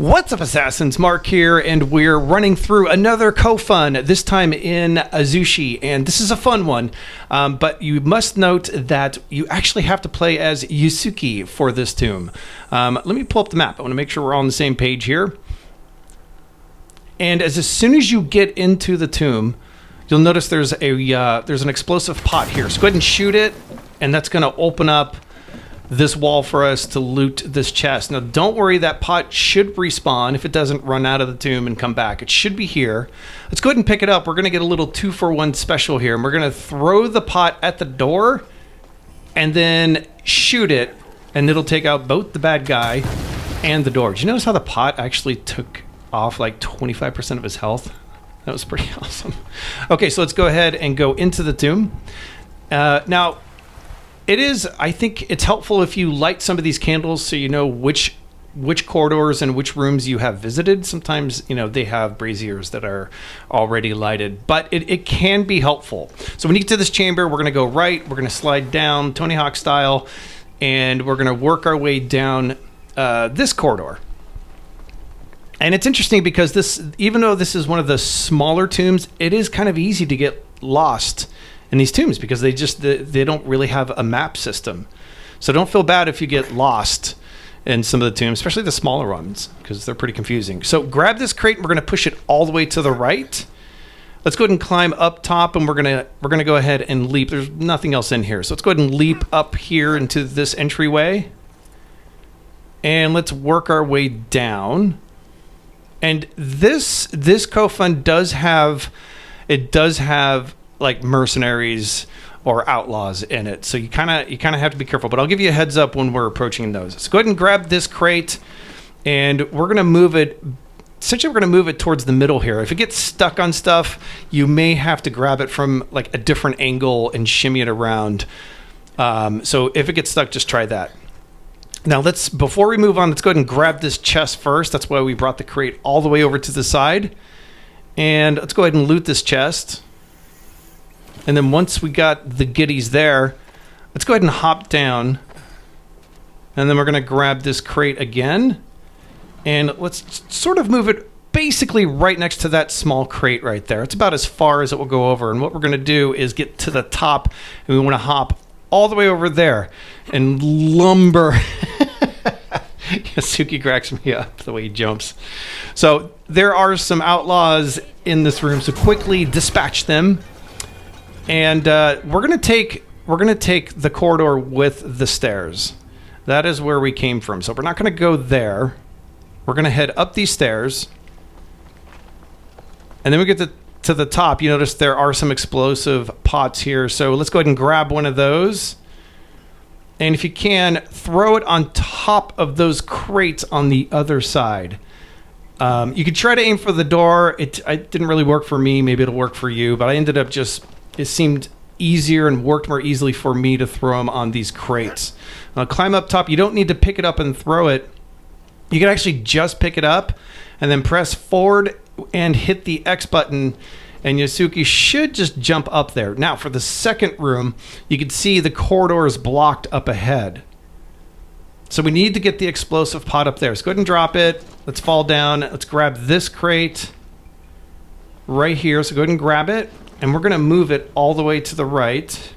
What's up, Assassins? Mark here, and we're running through another Kofun, this time in Azuchi, and this is a fun one, but you must note that you actually have to play as Yusuke for this tomb. Let me pull up the map. I want to make sure we're all on the same page here. And as soon as you get into the tomb, you'll notice there's an explosive pot here. So go ahead and shoot it, and that's going to open up this wall for us to loot this chest. Now, don't worry, that pot should respawn if it doesn't run out of the tomb and come back. It should be here. Let's go ahead and pick it up. We're going to get a little 2-for-1 special here, and we're going to throw the pot at the door and then shoot it, and it'll take out both the bad guy and the door. Did you notice how the pot actually took off like 25% of his health? That was pretty awesome. Okay, so let's go ahead and go into the tomb. Now, I think it's helpful if you light some of these candles so you know which corridors and which rooms you have visited. Sometimes, they have braziers that are already lighted, but it can be helpful. So when you get to this chamber, we're going to go right, we're going to slide down Tony Hawk style, and we're going to work our way down this corridor. And it's interesting because even though this is one of the smaller tombs, it is kind of easy to get lost in these tombs because they don't really have a map system. So don't feel bad if you get lost in some of the tombs, especially the smaller ones, because they're pretty confusing. So grab this crate and we're gonna push it all the way to the right. Let's go ahead and climb up top, and we're gonna go ahead and leap. There's nothing else in here. So let's go ahead and leap up here into this entryway. And let's work our way down. And this Kofun does have like mercenaries or outlaws in it, so you kind of have to be careful, but I'll give you a heads up when we're approaching those. So go ahead and grab this crate, and we're going to move it. Essentially, we're going to move it towards the middle here. If it gets stuck on stuff, you may have to grab it from like a different angle and shimmy it around. So if it gets stuck, just try that. Now before we move on, let's go ahead and grab this chest first. That's why we brought the crate all the way over to the side. And let's go ahead and loot this chest. And then once we got the goodies there, let's go ahead and hop down. And then we're going to grab this crate again. And let's sort of move it basically right next to that small crate right there. It's about as far as it will go over. And what we're going to do is get to the top, and we want to hop all the way over there and lumber. Yasuki cracks me up the way he jumps. So there are some outlaws in this room, so quickly dispatch them. And we're gonna take the corridor with the stairs. That is where we came from. So we're not gonna go there. We're gonna head up these stairs, and then we get to the top. You notice there are some explosive pots here. So let's go ahead and grab one of those. And if you can, throw it on top of those crates on the other side. You could try to aim for the door. It didn't really work for me. Maybe it'll work for you. But I ended up it seemed easier and worked more easily for me to throw them on these crates. Climb up top. You don't need to pick it up and throw it. You can actually just pick it up and then press forward and hit the X button, and Yasuki should just jump up there. Now, for the second room, you can see the corridor is blocked up ahead. So we need to get the explosive pot up there. So go ahead and drop it. Let's fall down. Let's grab this crate right here. So go ahead and grab it. And we're going to move it all the way to the right.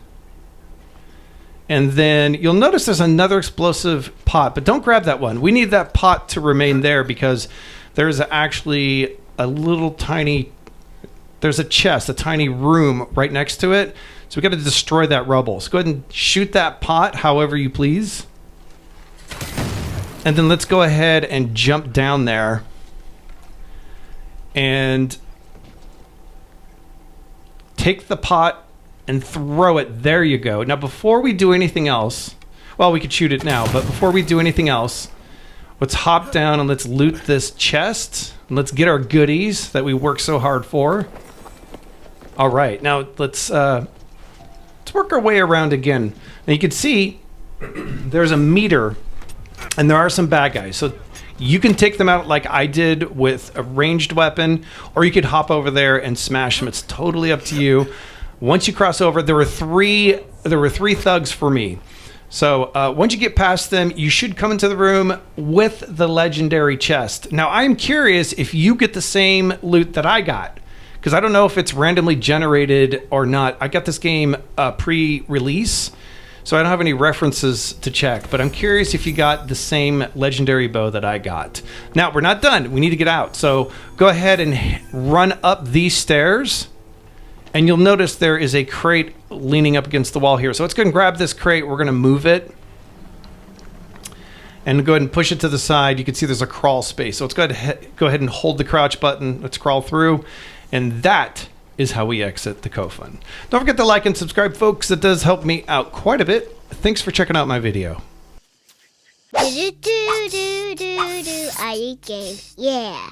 And then you'll notice there's another explosive pot, but don't grab that one. We need that pot to remain there because there's actually there's a chest, a tiny room right next to it. So we got to destroy that rubble. So go ahead and shoot that pot however you please. And then let's go ahead and jump down there. And take the pot and throw it. There you go. Now, before we do anything else, well, we could shoot it now, but before we do anything else, let's hop down and let's loot this chest. And let's get our goodies that we worked so hard for. All right, now let's work our way around again. Now you can see there's a meter, and there are some bad guys. So you can take them out like I did with a ranged weapon, or you could hop over there and smash them. It's totally up to you. Once you cross over, there were three thugs for me. So once you get past them, you should come into the room with the legendary chest. Now, I'm curious if you get the same loot that I got, because I don't know if it's randomly generated or not. I got this game pre-release, so I don't have any references to check, but I'm curious if you got the same legendary bow that I got. Now, we're not done. We need to get out. So go ahead and run up these stairs, and you'll notice there is a crate leaning up against the wall here. So let's go ahead and grab this crate. We're going to move it and go ahead and push it to the side. You can see there's a crawl space. So let's go ahead and hold the crouch button. Let's crawl through. And that is how we exit the Kofun. Don't forget to like and subscribe, folks. That does help me out quite a bit. Thanks for checking out my video. I eat games. Yeah.